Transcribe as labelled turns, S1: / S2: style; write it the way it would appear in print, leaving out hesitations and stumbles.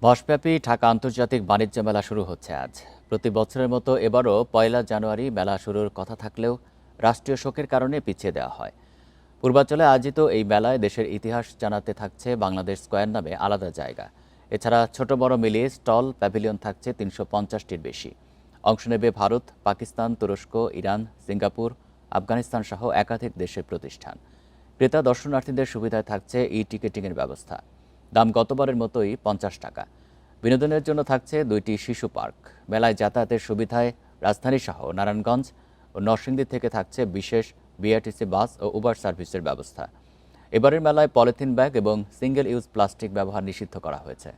S1: বর্ষব্যাপী ঢাকা আন্তর্জাতিক বাণিজ্য মেলা শুরু হচ্ছে আজ। প্রতি বছরের মতো এবারও ১ জানুয়ারি মেলা শুরুর কথা থাকলেও রাষ্ট্রীয় শোকের কারণে পিছিয়ে দেওয়া হয়। পূর্বাঞ্চলে আয়োজিত এই মেলায় দেশের ইতিহাস জানাতে থাকছে বাংলাদেশ স্কয়ার নামে আলাদা জায়গা। এছাড়া ছোট বড় মিলিয়ে স্টল, প্যাভিলিয়ন থাকছে ৩৫০টির বেশি। অংশ নেবে ভারত, পাকিস্তান, তুরস্ক, ইরান, সিঙ্গাপুর, আফগানিস্তান সহ একাধিক দেশের প্রতিষ্ঠান। ক্রেতা দর্শনার্থীদের সুবিধায় থাকছে টিকেটিংয়ের ব্যবস্থা। দাম গতবারের মতোই ৫০ টাকা। বিনোদনের জন্য থাকছে ২টি শিশু পার্ক। মেলায় যাতায়াতের সুবিধায় রাজধানী সহ নারায়ণগঞ্জ ও নরসিংদী থেকে থাকছে বিশেষ বিআরটিসি বাস ও উবার সার্ভিসের ব্যবস্থা। এবারের মেলায় পলিথিন ব্যাগ এবং সিঙ্গেল ইউজ প্লাস্টিক ব্যবহার নিষিদ্ধ করা হয়েছে।